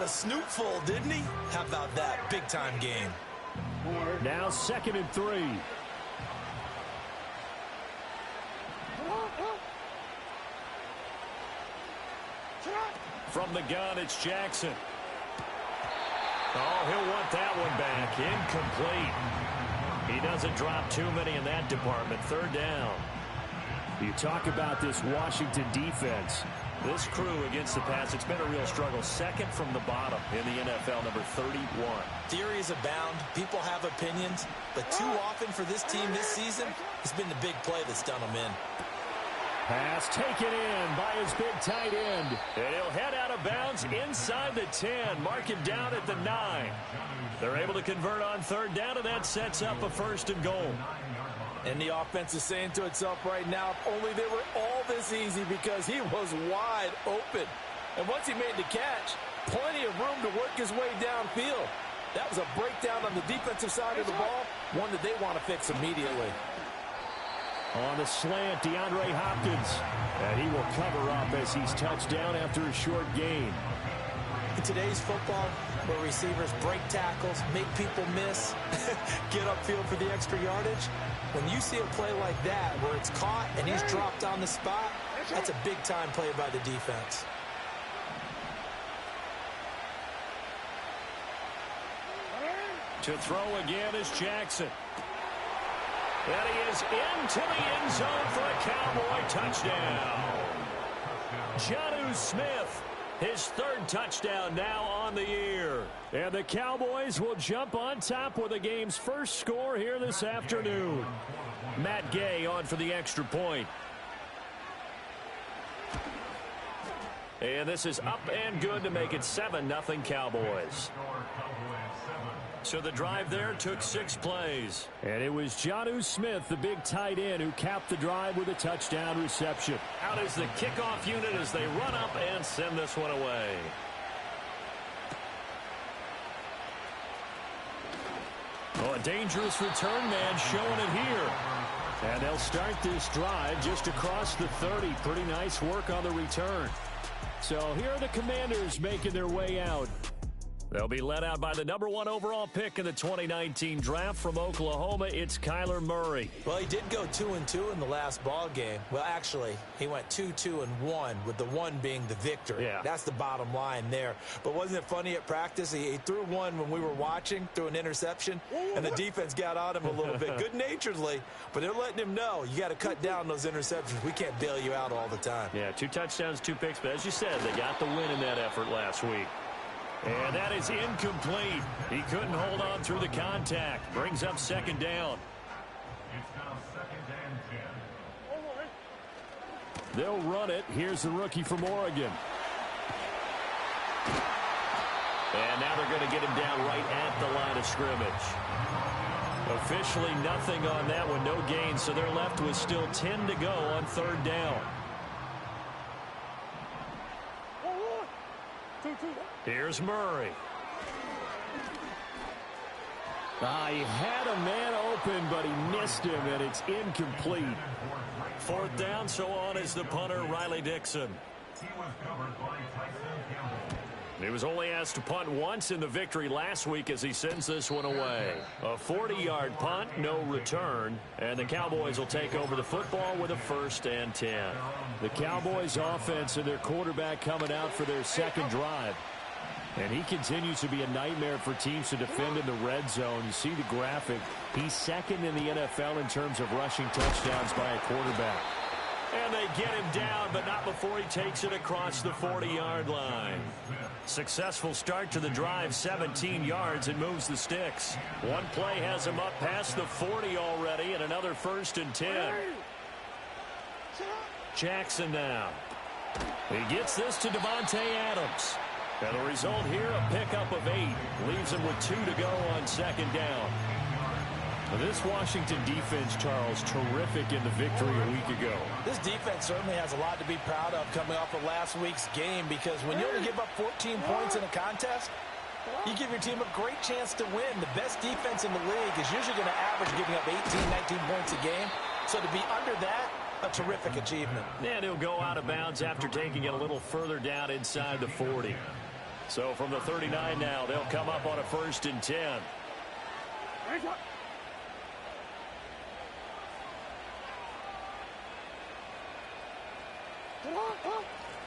snootful, didn't he? How about that? Big-time game. Now 2nd and 3. From the gun, it's Jackson. Oh, he'll want that one back. Incomplete. He doesn't drop too many in that department. 3rd down. You talk about this Washington defense. This crew against the pass, it's been a real struggle. 2nd from the bottom in the NFL, number 31. Theories abound. People have opinions. But too often for this team this season, it's been the big play that's done them in. Pass taken in by his big tight end. And he'll head out of bounds inside the 10. Mark him down at the 9. They're able to convert on 3rd down, and that sets up a 1st and goal. And the offense is saying to itself right now, if only they were all this easy, because he was wide open. And once he made the catch, plenty of room to work his way downfield. That was a breakdown on the defensive side of the ball, one that they want to fix immediately. On the slant, DeAndre Hopkins. And he will cover up as he's touched down after a short gain. In today's football, where receivers break tackles, make people miss, get upfield for the extra yardage, when you see a play like that where it's caught and he's dropped on the spot, that's a big-time play by the defense. To throw again is Jackson. And he is into the end zone for a Cowboy touchdown. Jonnu Smith, his 3rd touchdown now on the year. And the Cowboys will jump on top with the game's first score here this afternoon. Matt Gay on for the extra point. And this is up and good to make it 7-0 Cowboys. So the drive there took 6 plays. And it was Jonnu Smith, the big tight end, who capped the drive with a touchdown reception. Out is the kickoff unit as they run up and send this one away. Oh, a dangerous return man showing it here. And they'll start this drive just across the 30. Pretty nice work on the return. So here are the Commanders making their way out. They'll be led out by the number 1 overall pick in the 2019 draft from Oklahoma. It's Kyler Murray. Well, he did go 2-2 in the last ball game. Well, actually, he went 2-2-1, with the 1 being the victory. Yeah. That's the bottom line there. But wasn't it funny at practice? He threw one when we were watching, threw an interception, and the defense got on him a little bit, good-naturedly. But they're letting him know, you got to cut down those interceptions. We can't bail you out all the time. Yeah, 2 touchdowns, 2 picks. But as you said, they got the win in that effort last week. And that is incomplete. He couldn't hold on through the contact. Brings up 2nd down. It's now 2nd and 10. They'll run it. Here's the rookie from Oregon. And now they're going to get him down right at the line of scrimmage. Officially nothing on that one. No gain. So they're left with still 10 to go on 3rd down. Here's Murray. He had a man open, but he missed him, and it's incomplete. 4th down, so on is the punter, Riley Dixon. He was only asked to punt once in the victory last week as he sends this one away. A 40-yard punt, no return, and the Cowboys will take over the football with a 1st and 10. The Cowboys offense and their quarterback coming out for their 2nd drive. And he continues to be a nightmare for teams to defend in the red zone. You see the graphic. He's 2nd in the NFL in terms of rushing touchdowns by a quarterback. And they get him down, but not before he takes it across the 40-yard line. Successful start to the drive, 17 yards, and moves the sticks. One play has him up past the 40 already, and another 1st and 10. Jackson now. He gets this to Devontae Adams. And the result here, a pickup of 8. Leaves him with 2 to go on 2nd down. This Washington defense, Charles, terrific in the victory a week ago. This defense certainly has a lot to be proud of coming off of last week's game, because when you only give up 14 points in a contest, you give your team a great chance to win. The best defense in the league is usually going to average giving up 18, 19 points a game. So to be under that, a terrific achievement. And he'll go out of bounds after taking it a little further down inside the 40. So from the 39 now, they'll come up on a 1st and 10.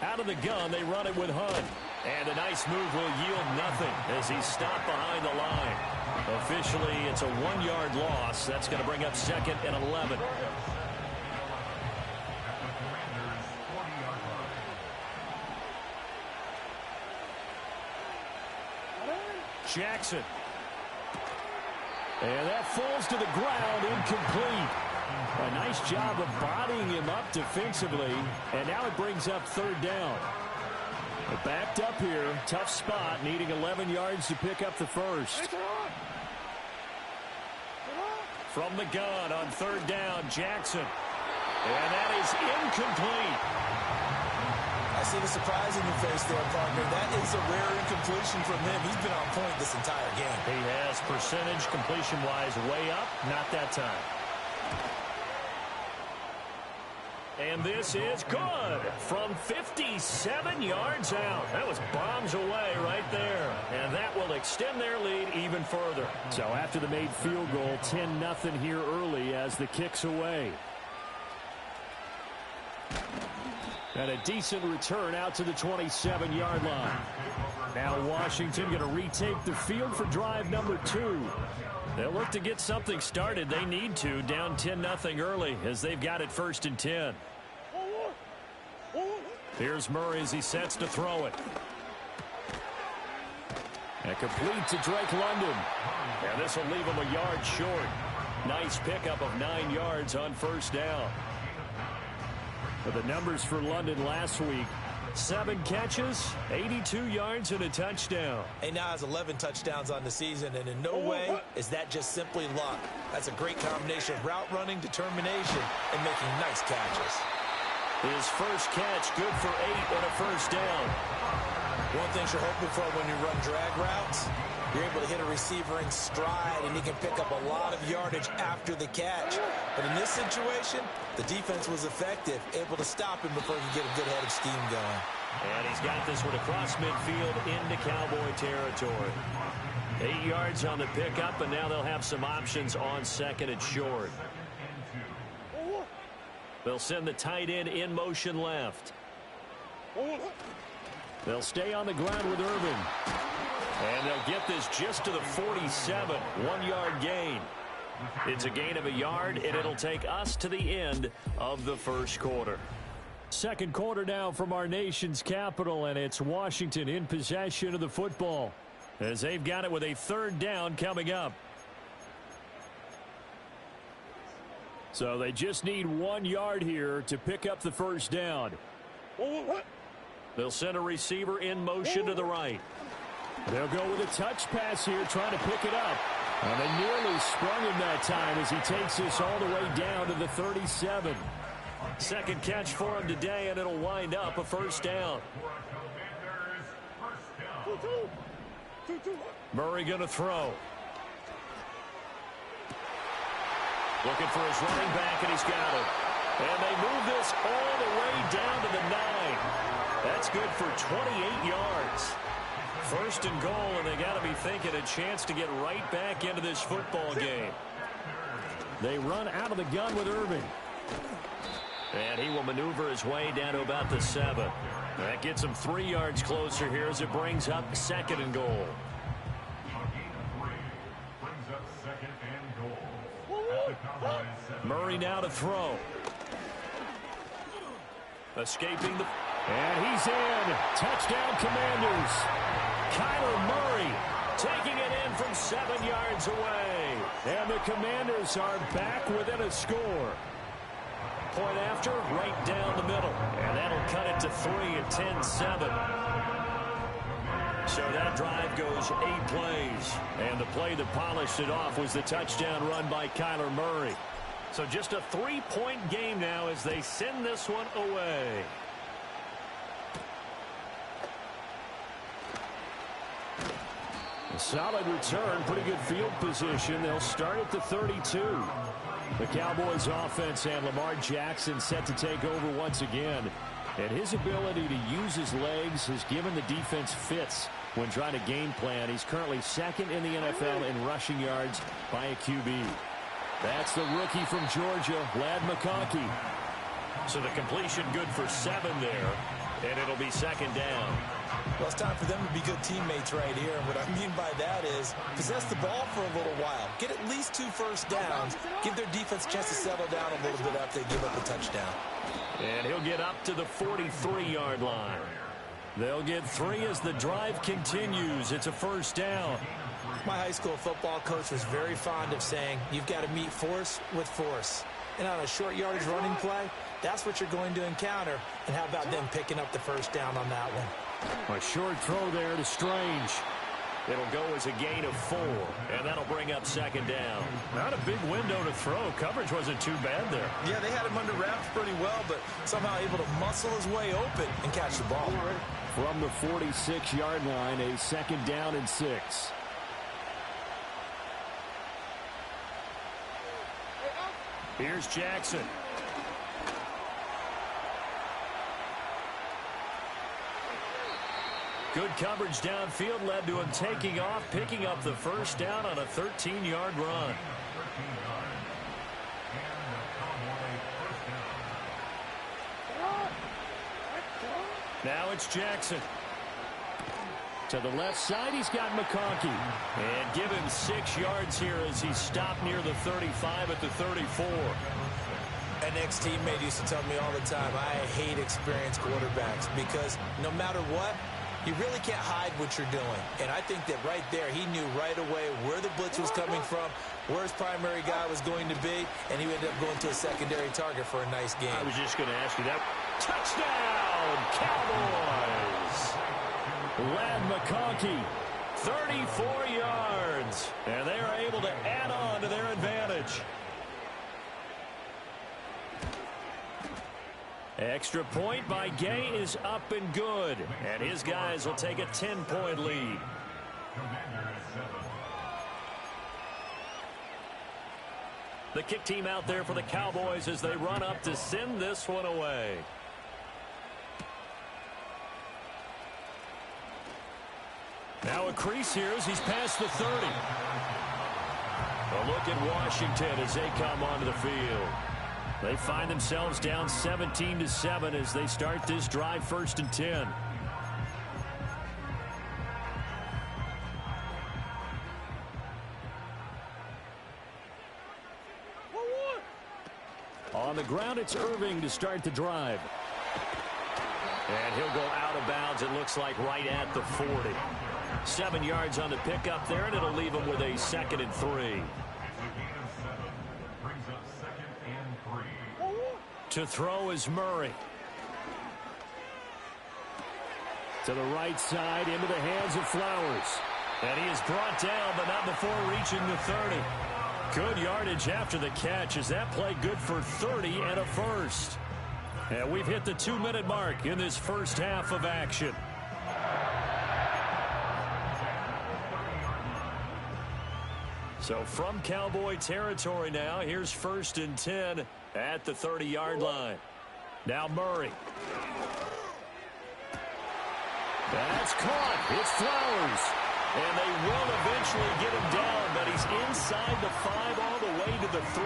Out of the gun, they run it with Hunt. And a nice move will yield nothing as he's stopped behind the line. Officially, it's a 1-yard loss. That's going to bring up 2nd and 11. Jackson. And that falls to the ground, incomplete. A nice job of bodying him up defensively. And now it brings up 3rd down. Backed up here, tough spot, needing 11 yards to pick up the first. From the gun on 3rd down, Jackson. And that is incomplete. I see the surprise in your face there, partner. That is a rare incompletion from him. He's been on point this entire game. He has percentage completion-wise way up, not that time. And this is good from 57 yards out. That was bombs away right there. And that will extend their lead even further. So after the made field goal, 10-0 here early as the kick's away. And a decent return out to the 27-yard line. Now Washington going to retake the field for drive number 2. They'll look to get something started. They need to, down 10-0 early as they've got it 1st and 10. Here's Murray as he sets to throw it. And complete to Drake London. And this will leave him a yard short. Nice pickup of 9 yards on 1st down. But the numbers for London last week: 7 catches, 82 yards, and a touchdown. He now has 11 touchdowns on the season, and in no way is that just simply luck. That's a great combination of route running, determination, and making nice catches. His first catch, good for 8 and a 1st down. One thing you're hoping for when you run drag routes, you're able to hit a receiver in stride, and he can pick up a lot of yardage after the catch. But in this situation, the defense was effective, able to stop him before he could get a good head of steam going. And he's got this one across midfield into Cowboy territory. 8 yards on the pickup, and now they'll have some options on 2nd and short. They'll send the tight end in motion left. They'll stay on the ground with Irvin. And they'll get this just to the 47, 1-yard gain. It's a gain of a yard, and it'll take us to the end of the 1st quarter. 2nd quarter now from our nation's capital, and it's Washington in possession of the football as they've got it with a 3rd down coming up. So they just need 1 yard here to pick up the 1st down. They'll send a receiver in motion to the right. They'll go with a touch pass here, trying to pick it up. And they nearly sprung him that time as he takes this all the way down to the 37. 2nd catch for him today, and it'll wind up a 1st down. Murray going to throw. Looking for his running back, and he's got it. And they move this all the way down to the 9. That's good for 28 yards. 1st and goal, and they got to be thinking a chance to get right back into this football game. They run out of the gun with Irving. And he will maneuver his way down to about the 7. That gets him 3 yards closer here as it brings up 2nd and goal. Murray now to throw. Escaping the... And he's in. Touchdown, Commanders. Kyler Murray taking it in from 7 yards away. And the Commanders are back within a score. Point after, right down the middle. And that'll cut it to 3 at 10-7. So that drive goes 8 plays. And the play that polished it off was the touchdown run by Kyler Murray. So just a 3-point game now as they send this one away. A solid return, pretty good field position. They'll start at the 32. The Cowboys offense and Lamar Jackson set to take over once again. And his ability to use his legs has given the defense fits when trying to game plan. He's currently second in the NFL in rushing yards by a QB. That's the rookie from Georgia, Ladd McConkey. So the completion good for 7 there, and it'll be second down. Well, it's time for them to be good teammates right here. And what I mean by that is possess the ball for a little while. Get at least 2 first downs. Give their defense a chance to settle down a little bit after they give up a touchdown. And he'll get up to the 43-yard line. They'll get 3 as the drive continues. It's a first down. My high school football coach was very fond of saying, you've got to meet force with force. And on a short yardage running play, that's what you're going to encounter. And how about them picking up the first down on that one? A short throw there to Strange. It'll go as a gain of 4, and that'll bring up second down. Not a big window to throw. Coverage wasn't too bad there. Yeah, they had him under wraps pretty well, but somehow able to muscle his way open and catch the ball. From the 46-yard line, a second down and 6. Here's Jackson. Good coverage downfield led to him taking off, picking up the first down on a 13-yard run. Now it's Jackson. To the left side, he's got McConkey. And give him 6 yards here as he stopped near the 35 at the 34. An ex-teammate used to tell me all the time, I hate experienced quarterbacks because no matter what, you really can't hide what you're doing. And I think that right there, he knew right away where the blitz was coming from, where his primary guy was going to be, and he ended up going to a secondary target for a nice game. I was just going to ask you that. Touchdown, Cowboys! Ladd McConkey, 34 yards, and they are able to add on to their advantage. Extra point by Gay is up and good, and his guys will take a 10-point lead. The kick team out there for the Cowboys as they run up to send this one away. Now a crease here as he's past the 30. A look at Washington as they come onto the field. They find themselves down 17-7 as they start this drive, 1st and 10. On the ground, it's Irving to start the drive. And he'll go out of bounds, it looks like, right at the 40. 7 yards on the pickup there, and it'll leave him with a 2nd and 3. To throw is Murray. To the right side, into the hands of Flowers. And he is brought down, but not before reaching the 30. Good yardage after the catch as that play good for 30 and a first. And we've hit the 2-minute mark in this first half of action. So from Cowboy territory now, here's 1st and 10 at the 30-yard line. Now Murray. That's caught. It's Flowers. And they will eventually get him down, but he's inside the 5 all the way to the 3.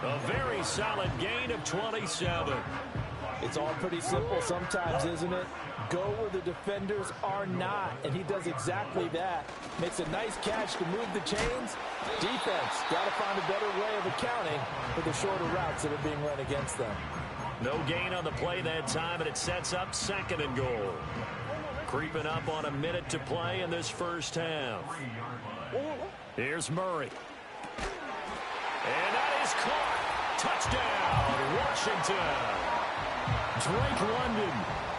A very solid gain of 27. It's all pretty simple sometimes, isn't it? Go where the defenders are not, and he does exactly that. Makes a nice catch to move the chains. Defense, got to find a better way of accounting for the shorter routes that are being run against them. No gain on the play that time, and it sets up 2nd and goal. Creeping up on a minute to play in this first half. Here's Murray. And that is caught. Touchdown, Washington. Drake London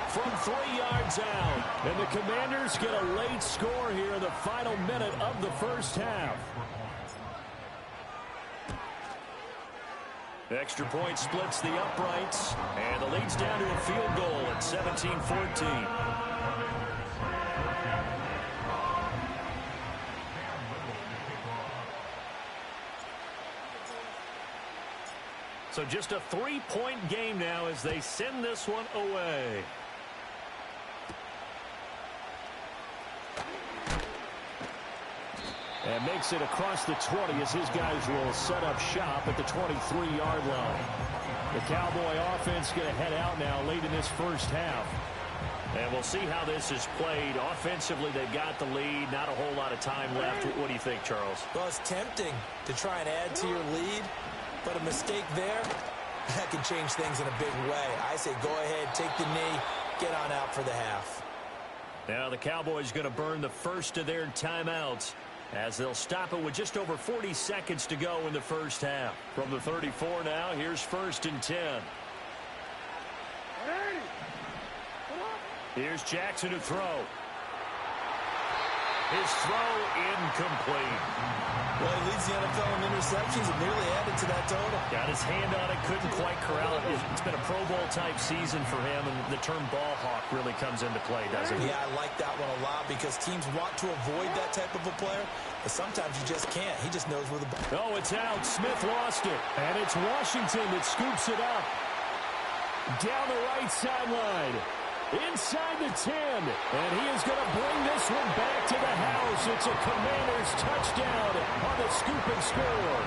from 3 yards out. And the Commanders get a late score here in the final minute of the first half. Extra point splits the uprights, and the lead's down to a field goal at 17-14. So just a 3-point game now as they send this one away. And makes it across the 20 as his guys will set up shop at the 23-yard line. The Cowboy offense going to head out now late in this first half. And we'll see how this is played. Offensively, they've got the lead. Not a whole lot of time left. What do you think, Charles? Well, it's tempting to try and add to your lead, but a mistake there, that can change things in a big way. I say go ahead, take the knee, get on out for the half. Now the Cowboys going to burn the first of their timeouts as they'll stop it with just over 40 seconds to go in the first half. From the 34 now, here's 1st and 10. Here's Jackson to throw. His throw incomplete. Well, he leads the NFL in interceptions and nearly added to that total. Got his hand on it, couldn't quite corral it. It's been a Pro Bowl type season for him, and the term ball hawk really comes into play, doesn't it? Yeah, I like that one a lot because teams want to avoid that type of a player, but sometimes you just can't. He just knows where the ball. Oh, it's out. Smith lost it. And it's Washington that scoops it up. Down the right sideline. Inside the 10. And he is going to bring this one back to the house. It's a Commanders touchdown on the scoop and score.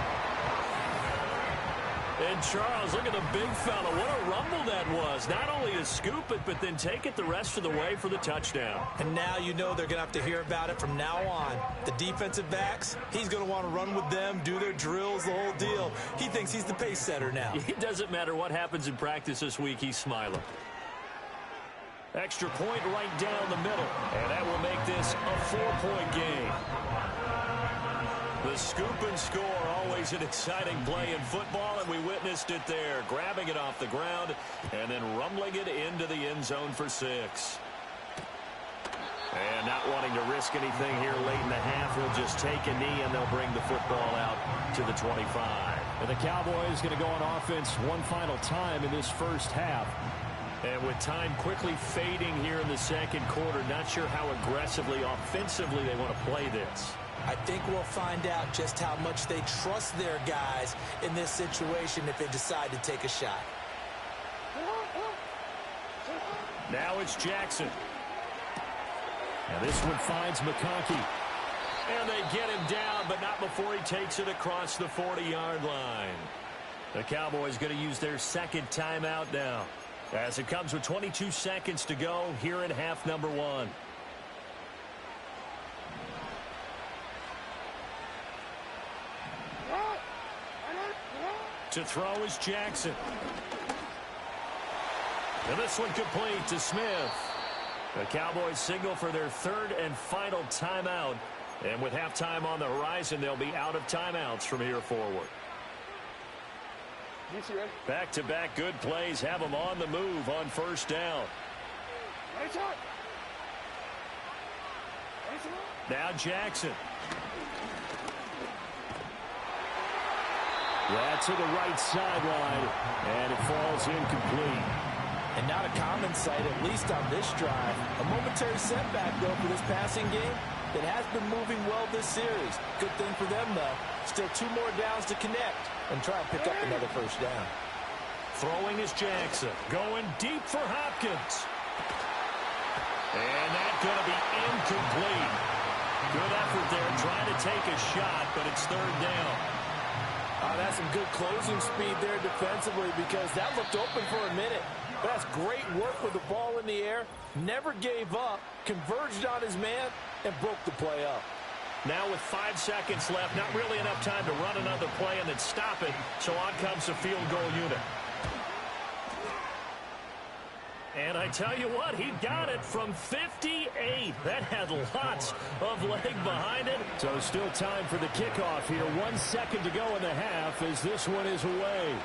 And Charles, look at the big fella. What a rumble that was. Not only to scoop it, but then take it the rest of the way for the touchdown. And now you know they're going to have to hear about it from now on. The defensive backs, he's going to want to run with them, do their drills, the whole deal. He thinks he's the pace setter now. It doesn't matter what happens in practice this week. He's smiling. Extra point right down the middle. And that will make this a 4-point game. The scoop and score, always an exciting play in football, and we witnessed it there. Grabbing it off the ground and then rumbling it into the end zone for 6. And not wanting to risk anything here late in the half, he'll just take a knee and they'll bring the football out to the 25. And the Cowboys going to go on offense one final time in this first half. And with time quickly fading here in the second quarter, not sure how aggressively, offensively they want to play this. I think we'll find out just how much they trust their guys in this situation if they decide to take a shot. Now it's Jackson. Now this one finds McConkey. And they get him down, but not before he takes it across the 40-yard line. The Cowboys going to use their second timeout now, as it comes with 22 seconds to go here in half number 1. To throw is Jackson. And this one complete to Smith. The Cowboys signal for their third and final timeout. And with halftime on the horizon, they'll be out of timeouts from here forward. Back-to-back good plays have them on the move on first down. Now Jackson. Yeah, to the right sideline, and it falls incomplete. And not a common sight, at least on this drive. A momentary setback, though, for this passing game that has been moving well this series. Good thing for them, though. Still 2 more downs to connect and try and pick up another first down. Throwing is Jackson. Going deep for Hopkins. And that's going to be incomplete. Good effort there trying to take a shot, but it's third down. That's some good closing speed there defensively because that looked open for a minute. But that's great work with the ball in the air. Never gave up, converged on his man, and broke the play up. Now with 5 seconds left, not really enough time to run another play and then stop it. So on comes the field goal unit. And I tell you what, he got it from 58. That had lots of leg behind it. So still time for the kickoff here. 1 second to go in the half as this one is away.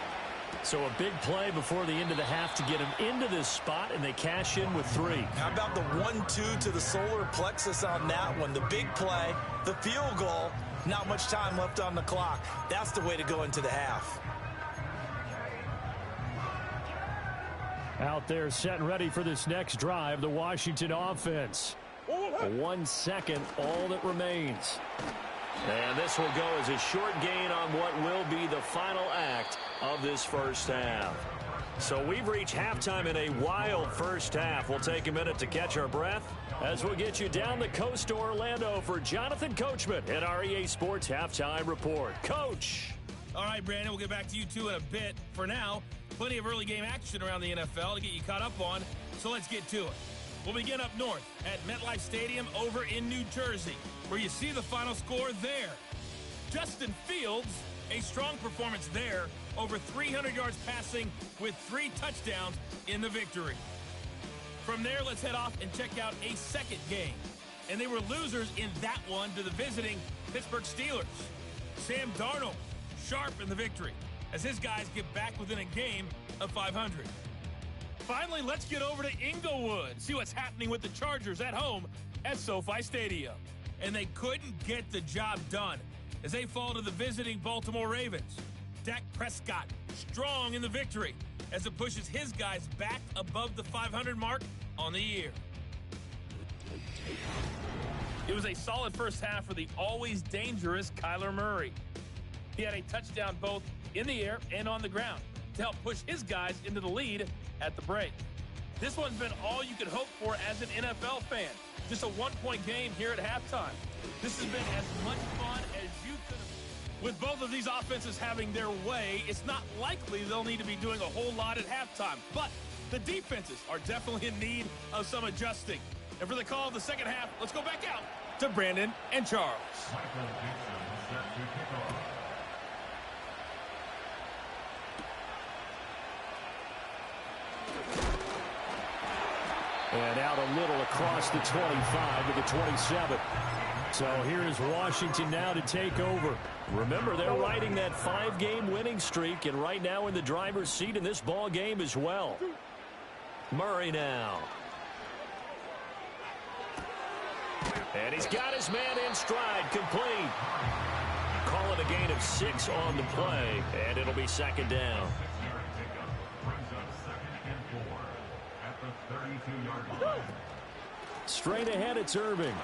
So a big play before the end of the half to get him into this spot, and they cash in with 3. How about the 1-2 to the solar plexus on that one? The big play, the field goal, not much time left on the clock. That's the way to go into the half. Out there set and ready for this next drive, the Washington offense. 1 second, all that remains. And this will go as a short gain on what will be the final act of this first half. So we've reached halftime in a wild first half. We'll take a minute to catch our breath as we'll get you down the coast to Orlando for Jonathan Coachman at our EA Sports Halftime Report. Coach. All right, Brandon, we'll get back to you two in a bit. For now, plenty of early game action around the NFL to get you caught up on, so let's get to it. We'll begin up north at MetLife Stadium over in New Jersey, where you see the final score there. Justin Fields, a strong performance there, over 300 yards passing with 3 touchdowns in the victory. From there, let's head off and check out a second game. And they were losers in that one to the visiting Pittsburgh Steelers. Sam Darnold, sharp in the victory, as his guys get back within a game of 500. Finally, let's get over to Inglewood, see what's happening with the Chargers at home at SoFi Stadium. And they couldn't get the job done as they fall to the visiting Baltimore Ravens. Dak Prescott, strong in the victory as it pushes his guys back above the 500 mark on the year. It was a solid first half for the always dangerous Kyler Murray. He had a touchdown both in the air and on the ground to help push his guys into the lead at the break. This one's been all you could hope for as an NFL fan. Just a one-point game here at halftime. This has been as much fun as you could have. With both of these offenses having their way, it's not likely they'll need to be doing a whole lot at halftime. But the defenses are definitely in need of some adjusting. And for the call of the second half, let's go back out to Brandon and Charles. Michael Dixon set to kick off. And out a little across the 25 to the 27. So here's Washington now to take over. Remember, they're riding that 5-game winning streak, and right now in the driver's seat in this ball game as well. Murray now. And he's got his man in stride, complete. Call it a gain of 6 on the play, and it'll be second down. 6-yard pickup brings up 2nd and 4 at the 32-yard line. Straight ahead, it's Irving.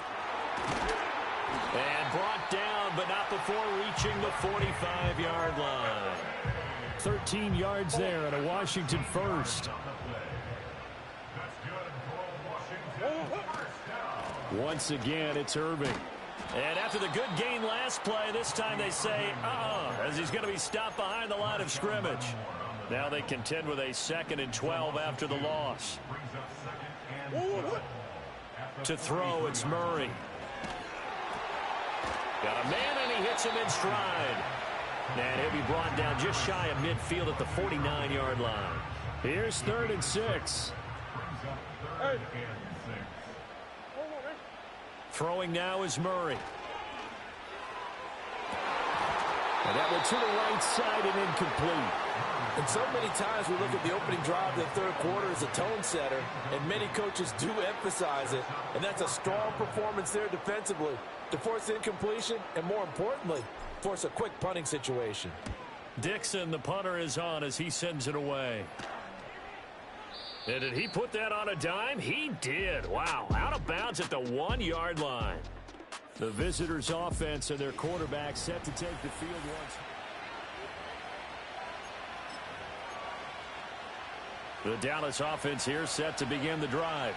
And brought down, but not before reaching the 45-yard line. 13 yards there and a Washington first. That's good for Washington. First down. Once again, it's Irving. And after the good gain last play, this time they say, as he's going to be stopped behind the line of scrimmage. Now they contend with a 2nd and 12 after the loss. Brings up 2nd and 12 at the To throw, it's Murray. Got a man, and he hits him in stride. And he'll be brought down just shy of midfield at the 49-yard line. Here's 3rd and 6. Brings up 3rd and 6. Throwing now is Murray. And that went to the right side and incomplete. And so many times we look at the opening drive of the third quarter as a tone setter, and many coaches do emphasize it. And that's a strong performance there defensively to force incompletion and, more importantly, force a quick punting situation. Dixon, the punter, is on as he sends it away. And did he put that on a dime? He did. Wow, out of bounds at the 1-yard line. The visitors' offense and their quarterback set to take the field once. The Dallas offense here set to begin the drive.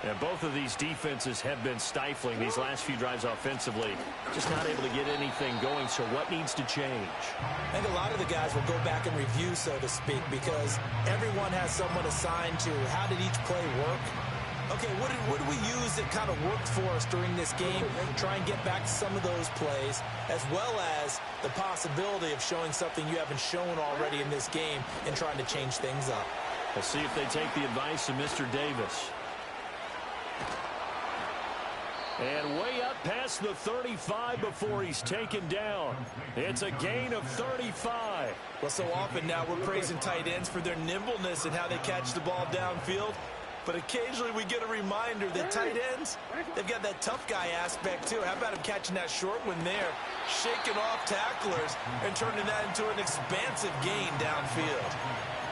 And both of these defenses have been stifling these last few drives offensively. Just not able to get anything going, so what needs to change? I think a lot of the guys will go back and review, so to speak, because everyone has someone assigned to how did each play work. Okay, what did we use that kind of worked for us during this game? Try and get back to some of those plays, as well as the possibility of showing something you haven't shown already in this game and trying to change things up. We'll see if they take the advice of Mr. Davis. And way up past the 35 before he's taken down. It's a gain of 35. Well, so often now we're praising tight ends for their nimbleness and how they catch the ball downfield. But occasionally we get a reminder that tight ends, they've got that tough guy aspect too. How about him catching that short one there, shaking off tacklers and turning that into an expansive gain downfield.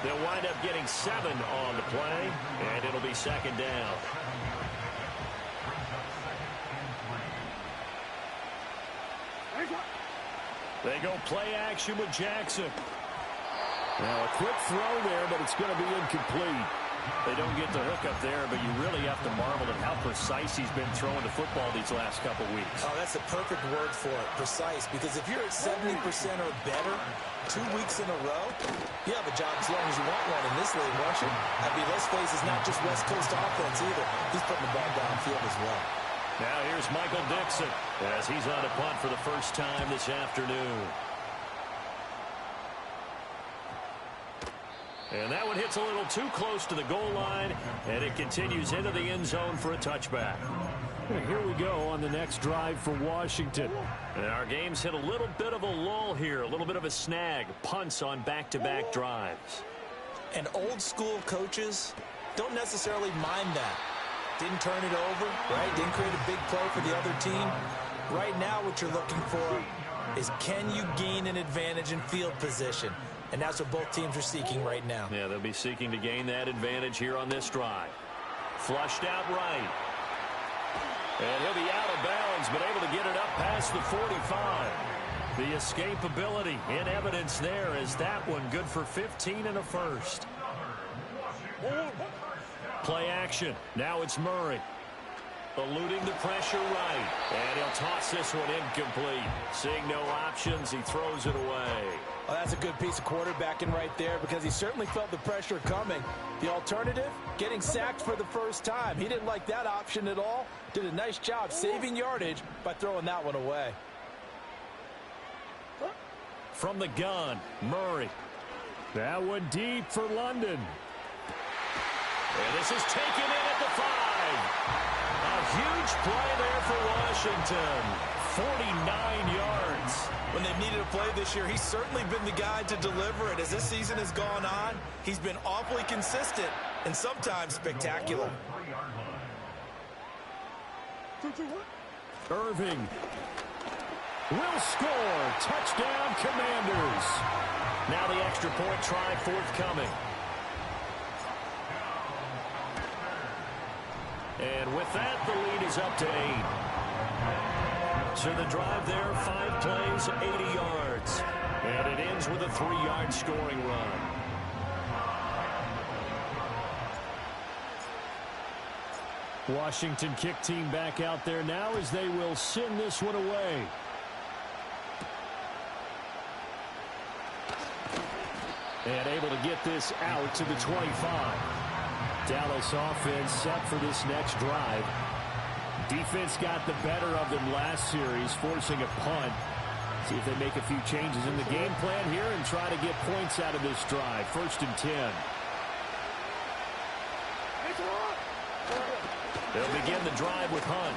They'll wind up getting 7 on the play, and it'll be second down. They go play action with Jackson. Now a quick throw there, but it's going to be incomplete. They don't get the hook up there, but you really have to marvel at how precise he's been throwing the football these last couple weeks. Oh, that's the perfect word for it, precise, because if you're at 70% or better 2 weeks in a row, you have a job as long as you want one in this league, won't you? I mean, let's face it, it's not just West Coast offense either. He's putting the ball downfield as well. Now here's Michael Dixon as he's on a punt for the first time this afternoon. And that one hits a little too close to the goal line, and it continues into the end zone for a touchback. And here we go on the next drive for Washington. And our game's hit a little bit of a lull here, a little bit of a snag. Punts on back-to-back drives. And old school coaches don't necessarily mind that. Didn't turn it over, right? Didn't create a big play for the other team. Right now what you're looking for is, can you gain an advantage in field position? And that's what both teams are seeking right now. Yeah, they'll be seeking to gain that advantage here on this drive. Flushed out right. And he'll be out of bounds, but able to get it up past the 45. The escapability in evidence there as that one good for 15 and a first. Play action. Now it's Murray. Eluding the pressure right. And he'll toss this one incomplete. Seeing no options, he throws it away. Well, that's a good piece of quarterbacking right there because he certainly felt the pressure coming. The alternative, getting sacked for the first time. He didn't like that option at all. Did a nice job saving yardage by throwing that one away. From the gun, Murray. That one deep for London. And this is taken in at the 5. A huge play there for Washington. 49 yards. When they've needed a play this year, he's certainly been the guy to deliver it. As this season has gone on, he's been awfully consistent and sometimes spectacular. Irving will score. Touchdown, Commanders. Now the extra point try forthcoming. And with that, the lead is up to 8. So the drive there, 5 plays, 80 yards. And it ends with a 3-yard scoring run. Washington kick team back out there now as they will send this one away. And able to get this out to the 25. Dallas offense set for this next drive. Defense got the better of them last series, forcing a punt. See if they make a few changes in the game plan here and try to get points out of this drive. 1st and 10. They'll begin the drive with Hunt.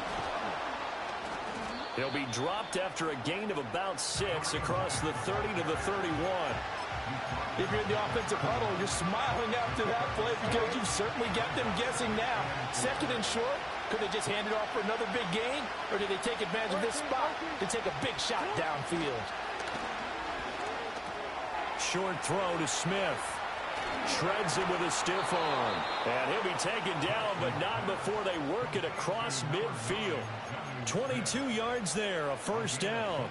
He'll be dropped after a gain of about 6 across the 30 to the 31. If you're in the offensive huddle, you're smiling after that play because you've certainly got them guessing now. 2nd and short, could they just hand it off for another big gain? Or did they take advantage of this spot to take a big shot downfield? Short throw to Smith. Shreds him with a stiff arm. And he'll be taken down, but not before they work it across midfield. 22 yards there, a 1st down.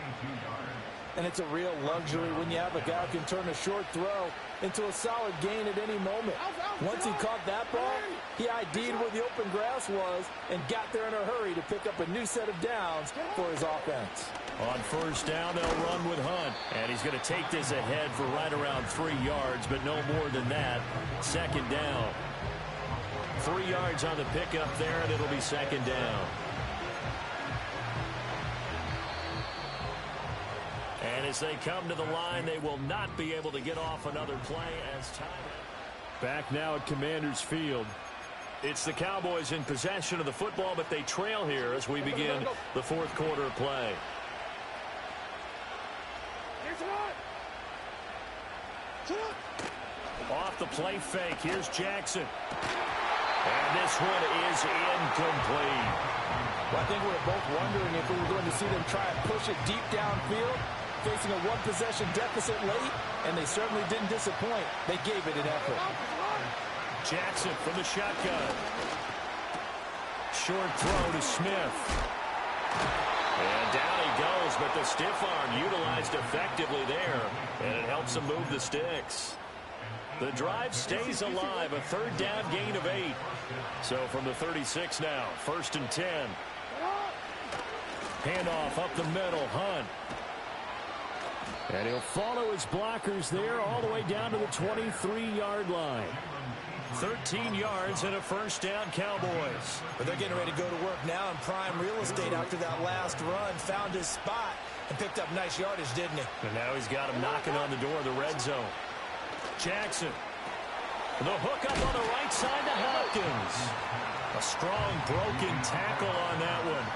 And it's a real luxury when you have a guy who can turn a short throw into a solid gain at any moment. Once he caught that ball, he ID'd where the open grass was and got there in a hurry to pick up a new set of downs for his offense. On 1st down, they'll run with Hunt. And he's going to take this ahead for right around 3 yards, but no more than that. 2nd down. 3 yards on the pickup there, and it'll be 2nd down. And as they come to the line, they will not be able to get off another play as time. Back now at Commanders Field. It's the Cowboys in possession of the football, but they trail here as we begin the 4th quarter of play. Off the play fake, here's Jackson. And this one is incomplete. Well, I think we were both wondering if we were going to see them try and push it deep downfield, facing a 1-possession deficit late, and they certainly didn't disappoint. They gave it an effort. Jackson from the shotgun. Short throw to Smith. And down he goes, but the stiff arm utilized effectively there, and it helps him move the sticks. The drive stays alive, a third down gain of 8. So from the 36 now, 1st and 10. Handoff up the middle, Hunt. And he'll follow his blockers there all the way down to the 23-yard line. 13 yards and a first down, Cowboys. But they're getting ready to go to work now in prime real estate after that last run. Found his spot and picked up nice yardage, didn't he? And now he's got him knocking on the door of the red zone. Jackson. The hook up on the right side to Hopkins. A strong broken tackle on that one.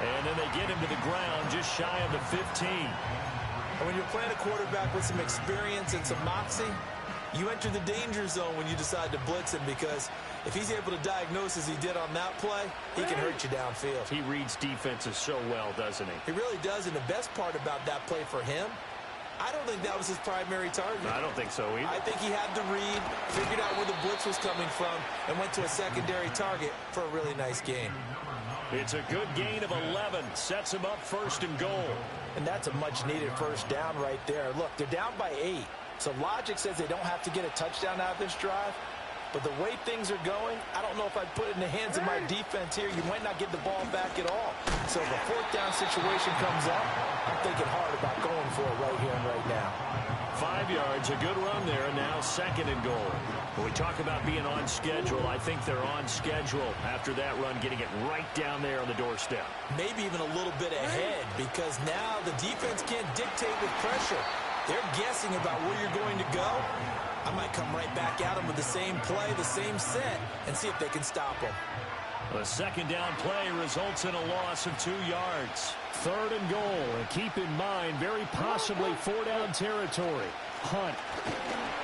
And then they get him to the ground just shy of the 15. And when you're playing a quarterback with some experience and some moxie, you enter the danger zone when you decide to blitz him, because if he's able to diagnose as he did on that play, he can hurt you downfield. He reads defenses so well, doesn't he? He really does, and the best part about that play for him, I don't think that was his primary target. I don't think so either. I think he had the read, figured out where the blitz was coming from, and went to a secondary target for a really nice gain. It's a good gain of 11. Sets him up 1st and goal. And that's a much-needed first down right there. Look, they're down by 8. So logic says they don't have to get a touchdown out of this drive. But the way things are going, I don't know if I'd put it in the hands of my defense here. You might not get the ball back at all. So if a 4th down situation comes up, I'm thinking hard about going for it right here and right now. 5 yards, a good run there, and now 2nd and goal. When we talk about being on schedule, I think they're on schedule after that run, getting it right down there on the doorstep. Maybe even a little bit ahead, because now the defense can't dictate with pressure. They're guessing about where you're going to go. I might come right back at them with the same play, the same set, and see if they can stop them. The 2nd down play results in a loss of 2 yards. 3rd and goal, and keep in mind, very possibly 4-down territory. Hunt.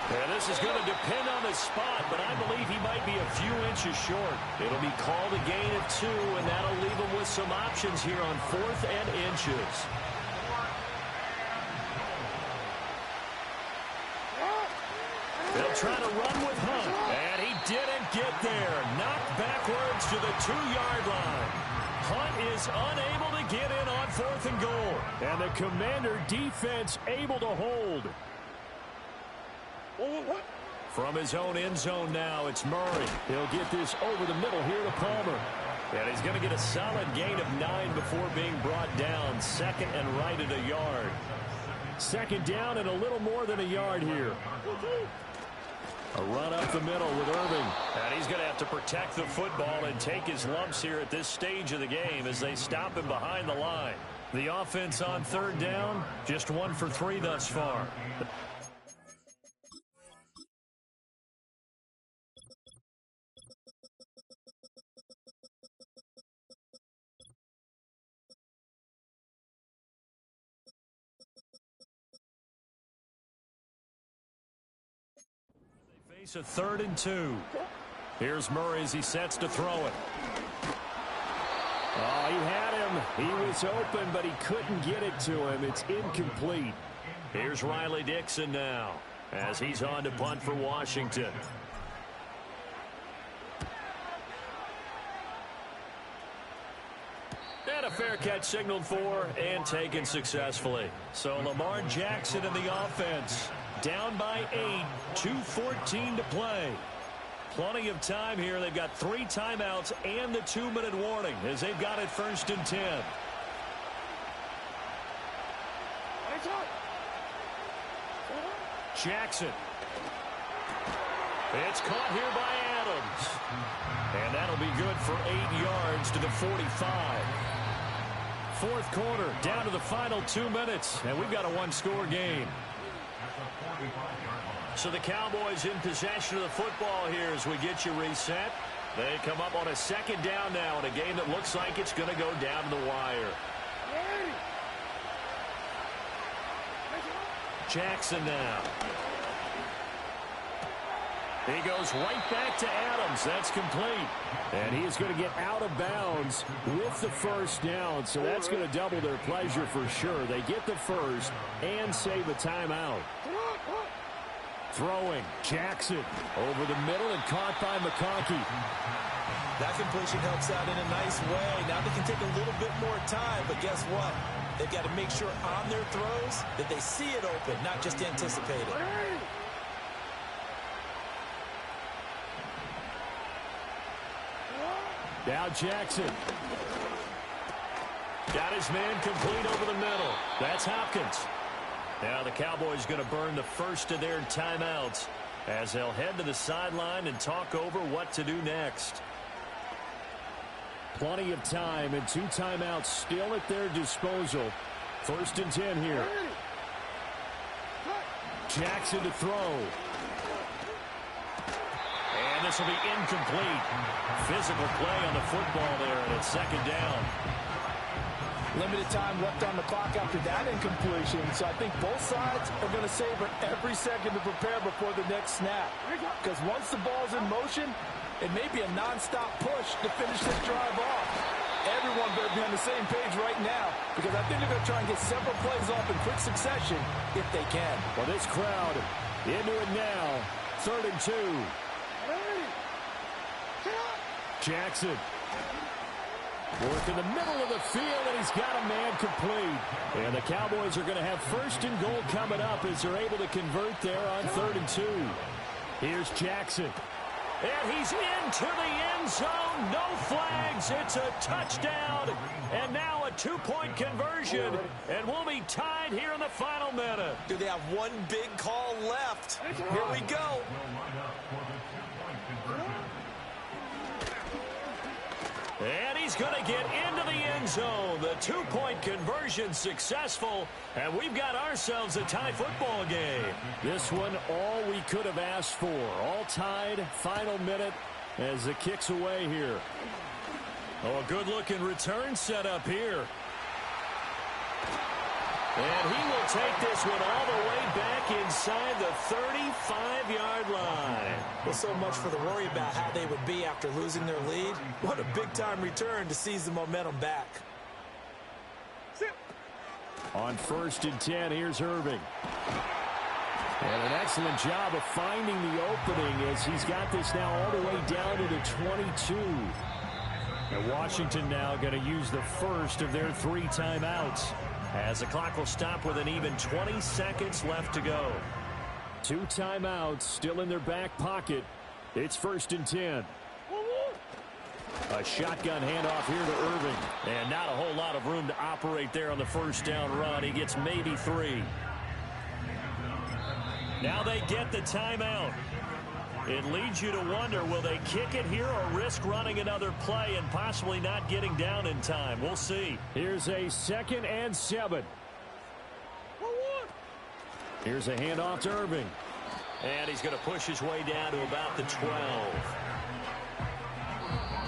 And this is going to depend on the spot, but I believe he might be a few inches short. It'll be called a gain of 2, and that'll leave him with some options here on 4th and inches. They'll try to run with Hunt, and he didn't get there. Knocked backwards to the 2-yard line. Hunt is unable to get in on 4th and goal. And the Commander defense able to hold. From his own end zone now, it's Murray. He'll get this over the middle here to Palmer. And he's going to get a solid gain of 9 before being brought down. 2nd and right at a yard. 2nd down and a little more than a yard here. A run up the middle with Irving. And he's going to have to protect the football and take his lumps here at this stage of the game as they stop him behind the line. The offense on 3rd down, just 1 for 3 thus far. It's a 3rd and 2. Here's Murray as he sets to throw it. Oh, he had him. He was open, but he couldn't get it to him. It's incomplete. Here's Riley Dixon now as he's on to punt for Washington. And a fair catch signaled for and taken successfully. So Lamar Jackson in the offense. Down by 8, 2:14 to play. Plenty of time here. They've got 3 timeouts and the 2-minute warning as they've got it 1st and 10. Jackson. It's caught here by Adams. And that'll be good for 8 yards to the 45. 4th quarter, down to the final 2 minutes. And we've got a 1-score game. So the Cowboys in possession of the football here as we get you reset. They come up on a 2nd down now in a game that looks like it's going to go down to the wire. Jackson now. He goes right back to Adams. That's complete. And he is going to get out of bounds with the 1st down. So that's going to double their pleasure for sure. They get the 1st and save a timeout. Throwing. Jackson over the middle and caught by McConkey. That completion helps out in a nice way. Now they can take a little bit more time, but guess what? They've got to make sure on their throws that they see it open, not just anticipate it. Now Jackson. Got his man complete over the middle. That's Hopkins. Now the Cowboys going to burn the first of their timeouts as they'll head to the sideline and talk over what to do next. Plenty of time and 2 timeouts still at their disposal. 1st and 10 here. Jackson to throw. And this will be incomplete. Physical play on the football there, and it's 2nd down. Limited time left on the clock after that incompletion, so I think both sides are going to savor every second to prepare before the next snap. Because once the ball's in motion, it may be a non-stop push to finish this drive off. Everyone better be on the same page right now, because I think they're going to try and get several plays off in quick succession if they can. Well, this crowd into it now. 3rd and 2. Jackson. Work in the middle of the field, and he's got a man complete. And the Cowboys are going to have 1st and goal coming up as they're able to convert there on 3rd and 2. Here's Jackson. And he's into the end zone. No flags. It's a touchdown. And now a 2-point conversion. And we'll be tied here in the final minute. Do they have one big call left? Here we go. And he's going to get into the end zone. The 2-point conversion successful. And we've got ourselves a tie football game. This one all we could have asked for. All tied, final minute as the kick's away here. Oh, a good-looking return set up here. And he will take this one all the way back inside the 35-yard line. Well, so much for the worry about how they would be after losing their lead. What a big-time return to seize the momentum back. On 1st and 10, here's Irving. And an excellent job of finding the opening as he's got this now all the way down to the 22. And Washington now going to use the first of their 3 timeouts, as the clock will stop with an even 20 seconds left to go. 2 timeouts still in their back pocket. It's 1st and 10. A shotgun handoff here to Irving. And not a whole lot of room to operate there on the 1st down run. He gets maybe 3. Now they get the timeout. It leads you to wonder, will they kick it here or risk running another play and possibly not getting down in time? We'll see. Here's a 2nd and 7. Here's a handoff to Irving. And he's going to push his way down to about the 12.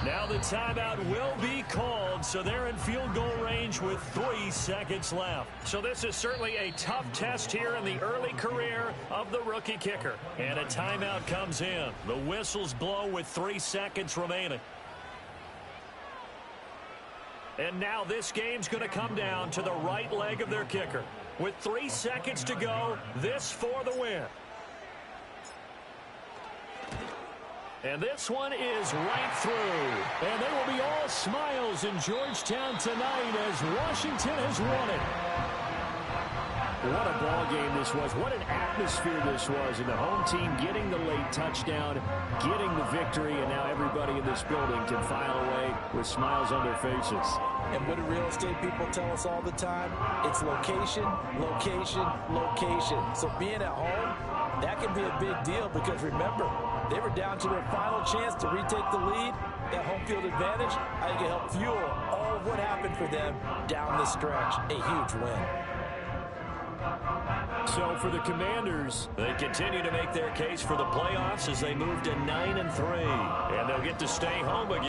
Now the timeout will be called, so they're in field goal range with 3 seconds left. So this is certainly a tough test here in the early career of the rookie kicker. And a timeout comes in. The whistles blow with 3 seconds remaining. And now this game's going to come down to the right leg of their kicker. With 3 seconds to go, this for the win. And this one is right through. And they will be all smiles in Georgetown tonight as Washington has won it. What a ball game this was. What an atmosphere this was. And the home team getting the late touchdown, getting the victory, and now everybody in this building can file away with smiles on their faces. And what do real estate people tell us all the time? It's location, location, location. So being at home, that can be a big deal because remember, they were down to their final chance to retake the lead. That home field advantage, I think it helped fuel all of what happened for them down the stretch. A huge win. So for the Commanders, they continue to make their case for the playoffs as they move to 9-3. And they'll get to stay home again.